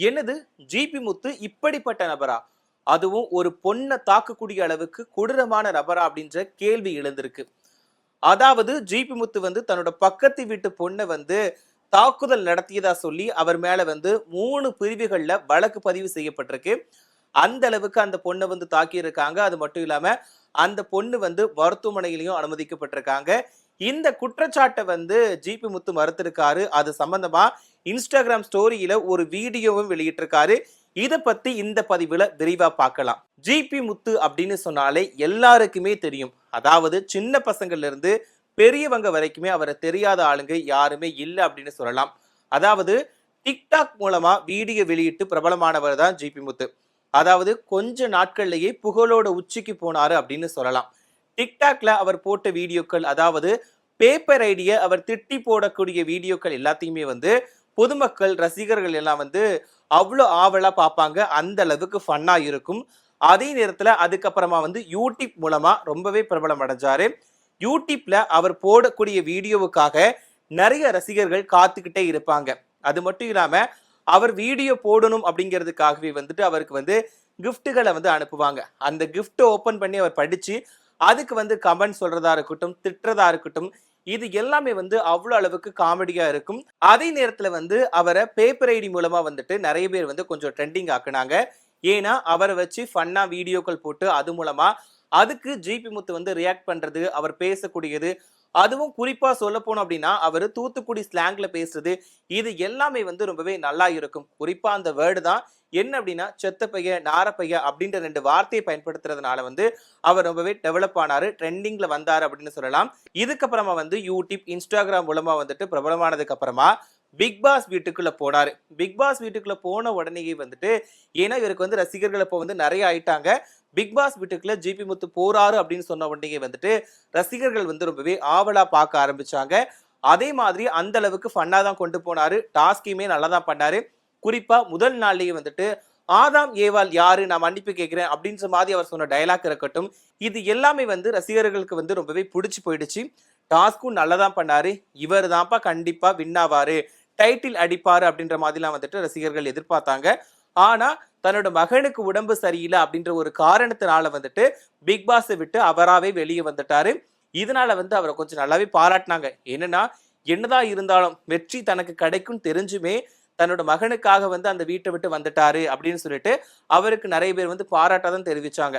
என்னது ஜிபி முத்து இப்படிப்பட்ட நபரா? அதுவும் ஒரு பொண்ணை தாக்கக்கூடிய அளவுக்கு கொடூரமான நபரா அப்படின்ற கேள்வி எழுந்திருக்கு. அதாவது ஜிபி முத்து வந்து தன்னோட பக்கத்து வீட்டு பொண்ணை வந்து தாக்குதல் நடத்தியதா சொல்லி அவர் மேல வந்து 3 பிரிவுகள்ல வழக்கு பதிவு செய்யப்பட்டிருக்கு. அந்த அளவுக்கு அந்த பொண்ணை வந்து தாக்கியிருக்காங்க. அது மட்டும் இல்லாம அந்த பொண்ணு வந்து மருத்துவமனையிலயும் அனுமதிக்கப்பட்டிருக்காங்க. இந்த குற்றச்சாட்டை வந்து ஜிபி முத்து மறுத்திருக்காரு. அது சம்பந்தமா இன்ஸ்டாகிராம் ஸ்டோரியில ஒரு வீடியோவும் வெளியிட்டிருக்காரு. இத பத்தி இந்த பதிவுல விரிவா பார்க்கலாம். ஜிபி முத்து அப்படின்னு சொன்னாலே எல்லாருக்குமே தெரியும். அதாவது சின்ன பசங்கள்ல இருந்து பெரியவங்க வரைக்குமே அவரை தெரியாத ஆளுங்க யாருமே இல்ல அப்படின்னு சொல்லலாம். அதாவது டிக்டாக் மூலமா வீடியோ வெளியிட்டு பிரபலமானவர் தான் ஜிபி முத்து. அதாவது கொஞ்ச நாட்கள்லயே புகழோட உச்சிக்கு போனாரு அப்படின்னு சொல்லலாம். டிக்டாக்ல அவர் போட்ட வீடியோக்கள், அதாவது பேப்பர் ஐடிய அவர் திட்டி போடக்கூடிய வீடியோக்கள் எல்லாத்தையுமே வந்து பொதுமக்கள் ரசிகர்கள் எல்லாம் வந்து அவ்வளோ ஆவலா பார்ப்பாங்க. அந்த அளவுக்கு ஃபன்னா இருக்கும். அதே நேரத்துல அதுக்கப்புறமா வந்து யூடியூப் மூலமா ரொம்பவே பிரபலம் அடைஞ்சாரு. யூடியூப்ல அவர் போடக்கூடிய வீடியோவுக்காக நிறைய ரசிகர்கள் காத்துக்கிட்டே இருப்பாங்க. அது மட்டும் இல்லாம அவர் வீடியோ போடணும் அப்படிங்கிறதுக்காகவே வந்துட்டு அவருக்கு வந்து கிஃப்ட்டுகளை வந்து அனுப்புவாங்க. அந்த கிஃப்ட் ஓபன் பண்ணி அவர் படிச்சு அதுக்கு வந்து கமெண்ட் சொல்றதா இருக்கட்டும், திட்டுறதா இருக்கட்டும், இது எல்லாமே வந்து அவ்வளவு அளவுக்கு காமெடியா இருக்கும். அதே நேரத்துல வந்து அவரை பேப்பர் ஐடி மூலமா வந்துட்டு நிறைய பேர் வந்து கொஞ்சம் ட்ரெண்டிங் ஆக்குனாங்க. ஏன்னா அவரை வச்சு ஃபன்னா வீடியோக்கள் போட்டு அது மூலமா அதுக்கு ஜிபி முத்து வந்து ரியாக்ட் பண்றது, அவர் பேசக்கூடியது, அதுவும் குறிப்பா சொல்ல போனோம் அப்படின்னா அவர் தூத்துக்குடி ஸ்லாங்ல பேசுறது, இது எல்லாமே வந்து ரொம்பவே நல்லா இருக்கும். குறிப்பா அந்த வேர்டு தான் என்ன அப்படின்னா செத்த பைய நாரப்பைய அப்படின்ற 2 வார்த்தையை பயன்படுத்துறதுனால வந்து அவர் ரொம்பவே டெவலப் ஆனாரு, ட்ரெண்டிங்ல வந்தாரு அப்படின்னு சொல்லலாம். இதுக்கப்புறமா வந்து யூடியூப், இன்ஸ்டாகிராம் மூலமா வந்துட்டு பிரபலமானதுக்கு அப்புறமா பிக் பாஸ் வீட்டுக்குள்ள போனாரு. பிக் பாஸ் வீட்டுக்குள்ள போன உடனேயே வந்துட்டு, ஏன்னா இவருக்கு வந்து ரசிகர்கள் இப்போ வந்து நிறைய ஆயிட்டாங்க. பிக் பாஸ் வீட்டுக்குள்ள ஜிபி முத்து போறாரு அப்படின்னு சொன்ன உடனே வந்துட்டு ரசிகர்கள் வந்து ரொம்பவே ஆவலா பார்க்க ஆரம்பிச்சாங்க. அதே மாதிரி அந்த அளவுக்கு ஃபன்னா தான் கொண்டு போனாரு. டாஸ்கையுமே நல்லா தான் பண்ணாரு. குறிப்பா முதல் நாள்லயே வந்துட்டு ஆதாம் ஏவாள் யாரு, நான் மன்னிப்பு கேட்கிறேன் அப்படின்ற மாதிரி அவர் சொன்ன டயலாக் இருக்கட்டும், இது எல்லாமே வந்து ரசிகர்களுக்கு வந்து ரொம்பவே பிடிச்சு போயிடுச்சு. டாஸ்க்கும் நல்லா தான் பண்ணாரு. இவர் தான்ப்பா கண்டிப்பா வின் ஆவாரு, டைட்டில் அடிப்பாரு அப்படின்ற மாதிரிலாம் வந்துட்டு ரசிகர்கள் எதிர்பார்த்தாங்க. ஆனா தன்னோட மகனுக்கு உடம்பு சரியில்லை அப்படின்ற ஒரு காரணத்தினால வந்துட்டு பிக் பாஸை விட்டு அவராவே வெளியே வந்துட்டாரு. இதனால வந்து அவரை கொஞ்சம் நல்லாவே பாராட்டினாங்க. என்னன்னா என்னதான் இருந்தாலும் வெற்றி தனக்கு கிடைக்கும் தெரிஞ்சுமே தன்னோட மகனுக்காக வந்து அந்த வீட்டை விட்டு வந்துட்டாரு அப்படின்னு சொல்லிட்டு அவருக்கு நிறைய பேர் வந்து பாராட்டாதான் தெரிவிச்சாங்க.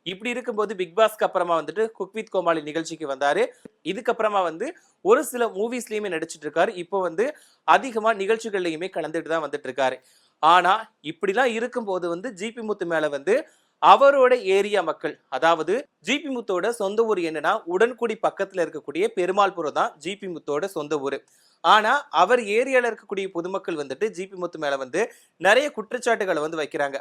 இப்படி இருக்கும்போது பிக் பாஸ்க்கு அப்புறமா வந்துட்டு குக் வித் கோமாளி நிகழ்ச்சிக்கு வந்தாரு. இதுக்கப்புறமா வந்து ஒரு சில மூவிஸ்லயுமே நடிச்சிட்டு இருக்காரு. இப்போ வந்து அதிகமா நிகழ்ச்சிகள்லயுமே கலந்துட்டு தான் வந்துட்டு இருக்காரு. ஆனா இப்படிலாம் இருக்கும்போது வந்து ஜிபி முத்து மேல வந்து அவரோட ஏரியா மக்கள், அதாவது ஜிபி முத்தோட சொந்த ஊர் என்னன்னா உடன்குடி பக்கத்துல இருக்கக்கூடிய பெருமாள்புரம் தான் ஜிபி முத்தோட சொந்த ஊர். ஆனா அவர் ஏரியால இருக்கக்கூடிய பொதுமக்கள் வந்துட்டு ஜிபி முத்து மேல வந்து நிறைய குற்றச்சாட்டுகளை வந்து வைக்கிறாங்க.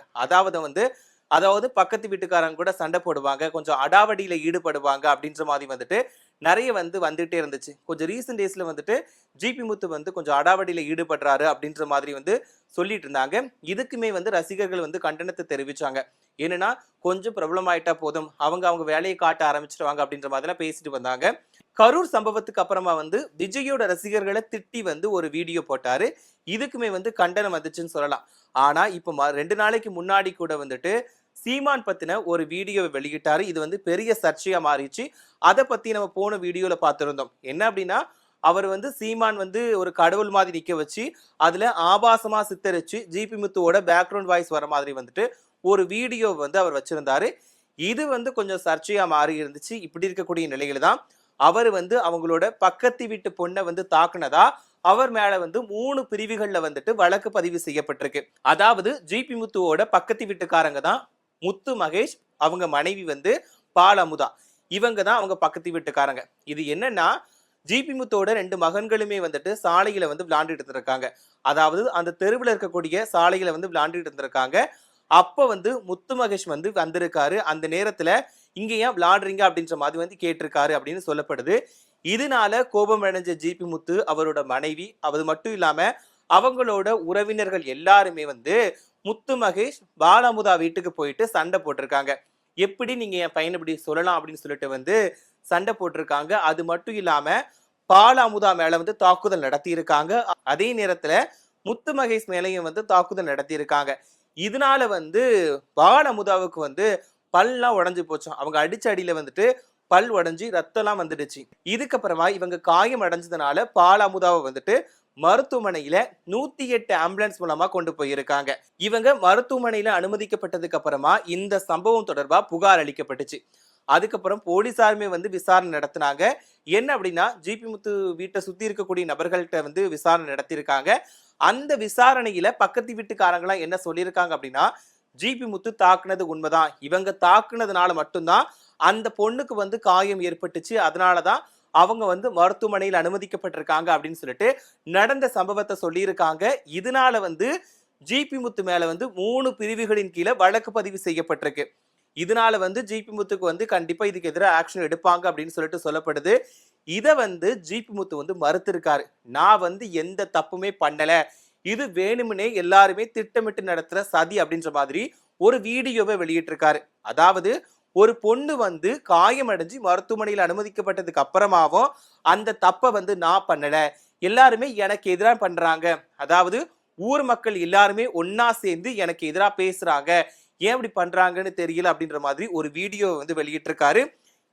அதாவது பக்கத்து வீட்டுக்காரங்க கூட சண்டை போடுவாங்க, கொஞ்சம் அடாவடியில ஈடுபடுவாங்க அப்படின்ற மாதிரி வந்துட்டு நிறைய வந்து வந்துட்டே இருந்துச்சு. கொஞ்சம் ரீசெண்ட் டேஸ்ல வந்துட்டு ஜிபி முத்து வந்து கொஞ்சம் அடாவடியில ஈடுபடுறாரு அப்படின்ற மாதிரி வந்து சொல்லிட்டு இருந்தாங்க. இதுக்குமே வந்து ரசிகர்கள் வந்து கண்டனத்தை தெரிவிச்சாங்க. என்னன்னா கொஞ்சம் பிரபலமாயிட்டா போதும், அவங்க வேலையை காட்ட ஆரம்பிச்சிருவாங்க அப்படின்ற மாதிரிலாம் பேசிட்டு வந்தாங்க. கரூர் சம்பவத்துக்கு அப்புறமா வந்து விஜயோட ரசிகர்களை திட்டி வந்து ஒரு வீடியோ போட்டாரு. இதுக்குமே வந்து கண்டனம் வந்துச்சுன்னு சொல்லலாம். ஆனா இப்ப 2 நாளைக்கு முன்னாடி கூட வந்துட்டு சீமான் பத்தின ஒரு வீடியோவை வெளியிட்டாரு. இது வந்து பெரிய சர்ச்சையா மாறிச்சு. அதை பத்தி நம்ம போன வீடியோல பார்த்திருந்தோம். என்ன அப்படின்னா அவர் வந்து சீமான் வந்து ஒரு கடவுள் மாதிரி நிக்க வச்சு அதுல ஆபாசமா சித்தரிச்சு ஜிபி முத்துவோட பேக்ரவுண்ட் வாய்ஸ் வர மாதிரி வந்துட்டு ஒரு வீடியோ வந்து அவர் வச்சிருந்தாரு. இது வந்து கொஞ்சம் சர்ச்சையா மாறி இருந்துச்சு. இப்படி இருக்கக்கூடிய நிலையில தான் அவர் வந்து அவங்களோட பக்கத்து வீட்டு பொண்ணை வந்து தாக்குனதா அவர் மேல வந்து 3 பிரிவுகள்ல வந்துட்டு வழக்கு பதிவு செய்யப்பட்டிருக்கு. அதாவது ஜிபி முத்துவோட பக்கத்து வீட்டுக்காரங்க தான் முத்து மகேஷ், அவங்க மனைவி வந்து பால் அமுதா, இவங்க தான் அவங்க பக்கத்து வீட்டுக்காரங்க. இது என்னன்னா ஜிபி முத்தோட 2 மகன்களுமே வந்துட்டு சாலையில வந்து விளையாண்டுட்டு இருந்திருக்காங்க. அதாவது அந்த தெருவில் இருக்கக்கூடிய சாலையில வந்து விளையாண்டுட்டு இருந்திருக்காங்க. அப்ப வந்து முத்து மகேஷ் வந்து வந்திருக்காரு. அந்த நேரத்துல இங்க ஏன் விளையாடுறீங்க அப்படின்ற மாதிரி வந்து கேட்டிருக்காரு அப்படின்னு சொல்லப்படுது. இதனால கோபம் அடைஞ்ச ஜிபி முத்து, அவரோட மனைவி, அது மட்டும் இல்லாம அவங்களோட உறவினர்கள் எல்லாருமே வந்து முத்து மகேஷ் பாலமுதா வீட்டுக்கு போயிட்டு சண்டை போட்டிருக்காங்க. எப்படி நீங்க என் பையனை இப்படி சொல்லலாம் அப்படின்னு சொல்லிட்டு வந்து சண்டை போட்டிருக்காங்க. அது மட்டும் இல்லாம பால் அமுதா மேல வந்து தாக்குதல் நடத்தி இருக்காங்க. அதே நேரத்துல முத்து மகேஷ் மேலையும் வந்து தாக்குதல் நடத்தியிருக்காங்க. இதனால வந்து பால் அமுதாவுக்கு வந்து பல்லாம் உடைஞ்சு போச்சு. அவங்க அடிச்ச அடியில வந்துட்டு பல் உடைஞ்சு ரத்தம்லாம் வந்துடுச்சு. இதுக்கப்புறமா இவங்க காயம் அடைஞ்சதுனால பால் அமுதாவை வந்துட்டு மருத்துவமனையில 108 ஆம்புலன்ஸ் மூலமா கொண்டு போயிருக்காங்க. இவங்க மருத்துவமனையில அனுமதிக்கப்பட்டதுக்கு அப்புறமா இந்த சம்பவம் தொடர்பா புகார் அளிக்கப்பட்டுச்சு. அதுக்கப்புறம் போலீசாருமே வந்து விசாரணை நடத்தினாங்க. என்ன அப்படின்னா, ஜிபி முத்து வீட்டை சுத்தி இருக்கக்கூடிய நபர்கள்ட்ட வந்து விசாரணை நடத்தியிருக்காங்க. அந்த விசாரணையில பக்கத்து வீட்டுக்காரங்களாம் என்ன சொல்லியிருக்காங்க அப்படின்னா, ஜிபி முத்து தாக்குனது உண்மைதான். இவங்க தாக்குனதுனால மட்டும்தான் அந்த பொண்ணுக்கு வந்து காயம் ஏற்பட்டுச்சு. அதனாலதான் அவங்க வந்து மருத்துவமனையில் அனுமதிக்கப்பட்டிருக்காங்க அப்படின்னு சொல்லிட்டு நடந்த சம்பவத்தை சொல்லியிருக்காங்க. இதனால வந்து ஜிபி முத்து மேல வந்து 3 பிரிவுகளின் கீழே வழக்கு பதிவு செய்யப்பட்டிருக்கு. இதனால வந்து ஜிபி முத்துக்கு வந்து கண்டிப்பா இதுக்கு எதிராக ஆக்ஷன் எடுப்பாங்க அப்படின்னு சொல்லிட்டு சொல்லப்படுது. இத வந்து ஜிபி முத்து வந்து மறுத்திருக்காரு. நான் வந்து எந்த தப்புமே பண்ணல, இது வேணும்னே எல்லாருமே திட்டமிட்டு நடத்துற சதி அப்படின்ற மாதிரி ஒரு வீடியோவை வெளியிட்டிருக்காரு. அதாவது ஒரு பொண்ணு வந்து காயமடைஞ்சு மருத்துவமனையில் அனுமதிக்கப்பட்டதுக்கு அப்புறமாவும் அந்த தப்பை வந்து நான் பண்ணல, எல்லாருமே எனக்கு எதிராக பண்றாங்க, அதாவது ஊர் மக்கள் எல்லாருமே ஒன்னா சேர்ந்து எனக்கு எதிராக பேசுறாங்க, ஏன் இப்படி பண்றாங்கன்னு தெரியல அப்படின்ற மாதிரி ஒரு வீடியோ வந்து வெளியிட்டிருக்காரு.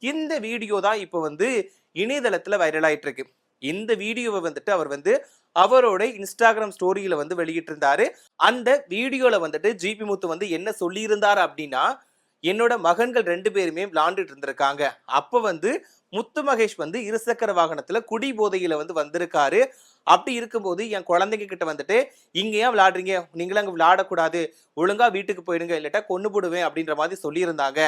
இந்த வீடியோ தான் இப்போ வந்து இணையதளத்துல வைரல் ஆயிட்டு இருக்கு. இந்த வீடியோவை வந்துட்டு அவர் வந்து அவரோட இன்ஸ்டாகிராம் ஸ்டோரியில வந்து வெளியிட்டிருந்தாரு. அந்த வீடியோல வந்துட்டு ஜிபி முத்து வந்து என்ன சொல்லியிருந்தாரு அப்படின்னா, என்னோட மகன்கள் 2 பேருமே விளையாண்டுட்டு இருந்திருக்காங்க. அப்ப வந்து முத்து மகேஷ் வந்து இருசக்கர வாகனத்துல குடி போதையில வந்து வந்திருக்காரு. அப்படி இருக்கும்போது என் குழந்தைங்க கிட்ட வந்துட்டு, இங்க ஏன் விளையாடுறீங்க, நீங்களும் அங்க விளையாடக்கூடாது, ஒழுங்கா வீட்டுக்கு போயிடுங்க, இல்லாட்டா கொன்னு போடுவேன் அப்படின்ற மாதிரி சொல்லியிருந்தாங்க.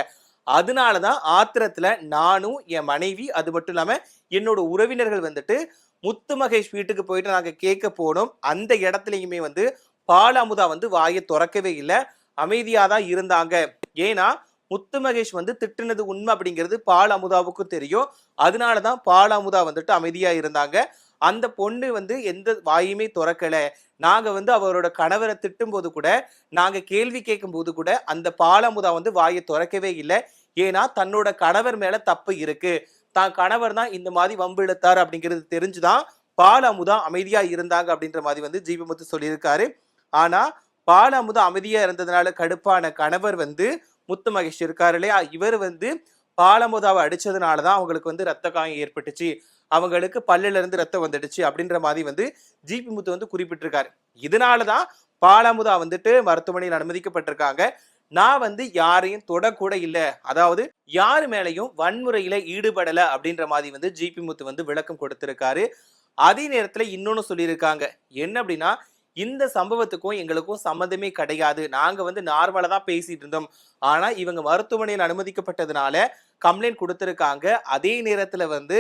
அதனாலதான் ஆத்திரத்துல நானும் என் மனைவி அது மட்டும் இல்லாம என்னோட உறவினர்கள் வந்துட்டு முத்து மகேஷ் வீட்டுக்கு போயிட்டு நாங்க கேட்க போனோம். அந்த இடத்துலயுமே வந்து பால் அமுதா வந்து வாயை திறக்கவே இல்லை, அமைதியாதான் இருந்தாங்க. ஏன்னா முத்து மகேஷ் வந்து திட்டுனது உண்மை அப்படிங்கிறது பால் அமுதாவுக்கும் தெரியும். அதனாலதான் பால் அமுதா வந்துட்டு அமைதியா இருந்தாங்க. அந்த பொண்ணு வந்து எந்த வாயுமே திறக்கல. நாங்க வந்து அவரோட கணவரை திட்டும் போது கூட, நாங்க கேள்வி கேட்கும் போது கூட அந்த பால் அமுதா வந்து வாயை திறக்கவே இல்லை. ஏன்னா தன்னோட கணவர் மேல தப்பு இருக்கு, தான் கணவர் தான் இந்த மாதிரி வம்பு இழுத்தாரு அப்படிங்கிறது தெரிஞ்சுதான் பால் அமுதா அமைதியா இருந்தாங்க அப்படின்ற மாதிரி வந்து ஜிபி முத்து சொல்லியிருக்காரு. ஆனா பால் அமுதா அமைதியா இருந்ததுனால கடுப்பான கணவர் வந்து முத்து மகேஷ் இருக்காரு இல்லையா, இவர் வந்து பால் அமுதாவை அடிச்சதுனாலதான் அவங்களுக்கு வந்து ரத்த காயம் ஏற்பட்டுச்சு, அவங்களுக்கு பல்லுல இருந்து ரத்தம் வந்துடுச்சு அப்படின்ற மாதிரி வந்து ஜிபி முத்து வந்து குறிப்பிட்டிருக்காரு. இதனாலதான் பால் அமுதா வந்துட்டு மருத்துவமனையில் அனுமதிக்கப்பட்டிருக்காங்க. நான் வந்து யாரையும் தொடக்கூட இல்லை, அதாவது யாரு மேலையும் வன்முறையில ஈடுபடல அப்படின்ற மாதிரி வந்து ஜிபி முத்து வந்து விளக்கம் கொடுத்திருக்காரு. அதே நேரத்துல இன்னொன்னு சொல்லியிருக்காங்க. என்ன அப்படின்னா, இந்த சம்பவத்துக்கும் எங்களுக்கும் சம்மந்தமே கிடையாது, நாங்க வந்து நார்மலா தான் பேசிட்டு இருந்தோம். ஆனா இவங்க மருத்துவமனையில் அனுமதிக்கப்பட்டதுனால கம்ப்ளைண்ட் கொடுத்திருக்காங்க. அதே நேரத்துல வந்து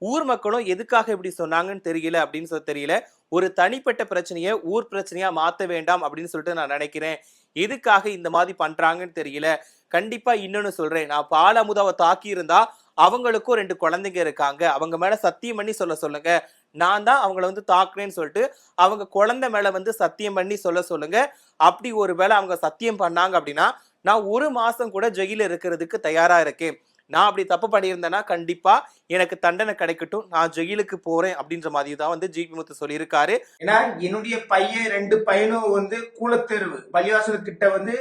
ஊர் மக்களும் எதுக்காக இப்படி சொன்னாங்கன்னு தெரியல அப்படின்னு சொல்லி தெரியல. ஒரு தனிப்பட்ட பிரச்சனையை ஊர் பிரச்சனையா மாத்த வேண்டாம் அப்படின்னு சொல்லிட்டு நான் நினைக்கிறேன். எதுக்காக இந்த மாதிரி பண்றாங்கன்னு தெரியல. கண்டிப்பா இன்னொன்னு சொல்றேன், நான் பால் அமுதாவை தாக்கி இருந்தா அவங்களுக்கும் 2 குழந்தைங்க இருக்காங்க, அவங்க மேல சத்தியம் பண்ணி சொல்ல சொல்லுங்க, நான் தான் அவங்கள வந்து தாக்குறேன்னு சொல்லிட்டு அவங்க குழந்தை மேல வந்து சத்தியம் பண்ணி சொல்ல சொல்லுங்க. அப்படி ஒருவேளை அவங்க சத்தியம் பண்ணாங்க அப்படின்னா நான் 1 மாசம் கூட ஜெயில இருக்கிறதுக்கு தயாரா இருக்கேன். நான் அப்படி தப்பு பண்ணியிருந்தேன்னா கண்டிப்பா எனக்கு தண்டனை கிடைக்கட்டும், நான் ஜெயிலுக்கு போறேன் அப்படின்ற மாதிரி தான் வந்து ஜிபி முத்து சொல்லியிருக்காரு. ஏன்னா என்னுடைய பையன் 2 பையனும் வந்து கூலத்தெருவு பள்ளிவாசல் கிட்ட வந்து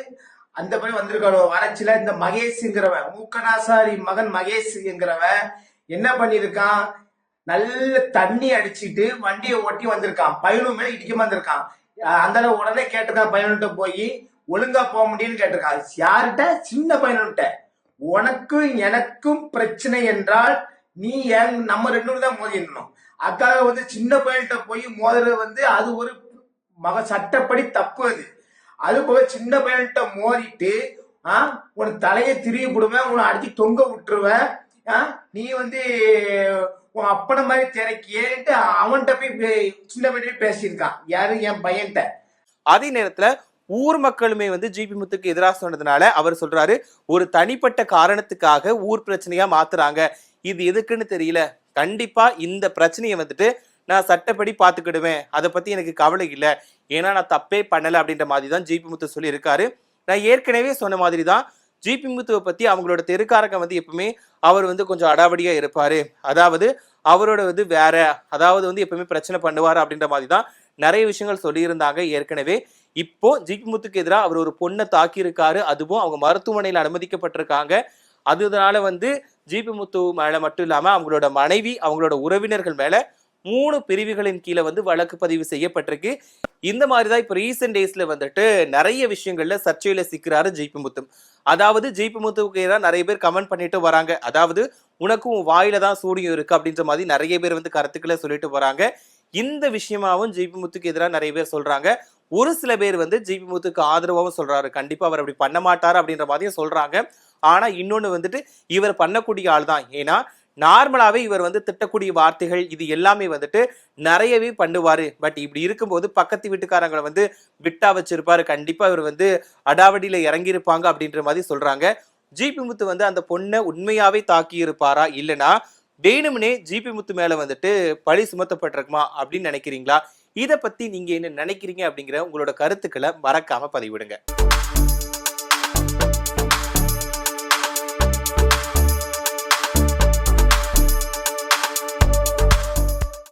அந்த பையன் வந்திருக்கானோ வறட்சியில இந்த மகேஷ்ங்கிறவன், மூக்கனாசாரி மகன் மகேஷ்ங்கிறவன் என்ன பண்ணிருக்கான், நல்ல தண்ணி அடிச்சிட்டு வண்டியை ஓட்டி வந்திருக்கான், பையனும் மேல இடிக்காம வந்திருக்கான். அந்த உடனே கேட்டிருக்கான் பையன்கிட்ட போய், ஒழுங்கா போக முடியும்னு கேட்டிருக்கான். யார்கிட்ட? சின்ன பையன்கிட்ட. உனக்கும் எனக்கும் பிரச்சனை என்றால் நீ நம்ம 2 பேரும் தான் மோதி இருந்தோம். அக்காக வந்து சின்ன பையன்கிட்ட போய் மோதுறது வந்து அது ஒரு சட்டப்படி தப்பு. அது போக சின்ன பையன்கிட்ட மோதிட்டு உன் தலையை திரிய போடுவேன், உன்னை அடிச்சு தொங்க விட்டுருவேன், நீ வந்து உன் அப்பனை மாதிரி திறக்கியேன்ட்டு அவன்கிட்ட போய் சின்ன பையன் பேசியிருக்கான். யாரு? என் பையன்கிட்ட. அதே நேரத்துல ஊர் மக்களுமே வந்து ஜிபி முத்துக்கு எதிராக சொன்னதுனால அவர் சொல்றாரு, ஒரு தனிப்பட்ட காரணத்துக்காக ஊர் பிரச்சனையா மாத்துறாங்க, இது எதுக்குன்னு தெரியல, கண்டிப்பா இந்த பிரச்சனையை வந்துட்டு நான் சட்டப்படி பாத்துக்கிடுவேன், அதை பத்தி எனக்கு கவலை இல்லை, ஏன்னா நான் தப்பே பண்ணல அப்படின்ற மாதிரி தான் ஜிபி முத்து சொல்லி இருக்காரு. நான் ஏற்கனவே சொன்ன மாதிரி தான் ஜிபி முத்துவை பத்தி அவங்களோட தெருக்காரங்க வந்து எப்பவுமே அவர் வந்து கொஞ்சம் அடாவடியா இருப்பாரு, அதாவது அவரோட வந்து வேற, அதாவது வந்து எப்பவுமே பிரச்சனை பண்ணுவாரு அப்படின்ற மாதிரி தான் நிறைய விஷயங்கள் சொல்லியிருந்தாங்க ஏற்கனவே. இப்போ ஜிபி முத்துக்கு எதிராக அவர் ஒரு பொண்ணை தாக்கி இருக்காரு, அதுவும் அவங்க மருத்துவமனையில் அனுமதிக்கப்பட்டிருக்காங்க. அதனால ஜிபி முத்து மேல மட்டும் இல்லாம அவங்களோட மனைவி, அவங்களோட உறவினர்கள் மேல 3 பிரிவுகளின் கீழே வழக்கு பதிவு செய்யப்பட்டிருக்கு. இந்த மாதிரிதான் இப்ப ரீசெண்ட் டேஸ்ல நிறைய விஷயங்கள்ல சர்ச்சையில சிக்கிறாரு ஜிபி முத்து. அதாவது ஜிபி முத்துவுக்கு எதிராக நிறைய பேர் கமெண்ட் பண்ணிட்டு வராங்க. அதாவது உனக்கும் வாயில தான் சூனியம் இருக்கு அப்படின்ற மாதிரி நிறைய பேர் கருத்துக்களை சொல்லிட்டு வராங்க. இந்த விஷயமாவும் ஜிபி முத்துக்கு எதிராக நிறைய பேர் சொல்றாங்க. ஒரு சில பேர் ஜிபி முத்துக்கு ஆதரவாகவும் சொல்றாரு, கண்டிப்பா அவர் அப்படி பண்ண மாட்டாரு அப்படின்ற மாதிரியும் சொல்றாங்க. ஆனா இன்னொன்னு இவர் பண்ணக்கூடிய ஆள் தான். ஏன்னா நார்மலாவே இவர் திட்டக்கூடிய வார்த்தைகள் இது எல்லாமே நிறையவே பண்ணுவாரு. பட் இப்படி இருக்கும்போது பக்கத்து வீட்டுக்காரங்களை விட்டா வச்சிருப்பாரு. கண்டிப்பா இவர் அடாவடியில இறங்கி இருப்பாங்க அப்படின்ற மாதிரி சொல்றாங்க. ஜிபி முத்து அந்த பொண்ணை உண்மையாவே தாக்கி இருப்பாரா, இல்லனா வேணும்னே ஜிபி முத்து மேல பழி சுமத்தப்பட்டிருக்குமா அப்படின்னு நினைக்கிறீங்களா? இத பத்தி நீங்க என்ன நினைக்கிறீங்க அப்படிங்கிற உங்களோட கருத்துக்களை மறக்காம பதிவிடுங்க.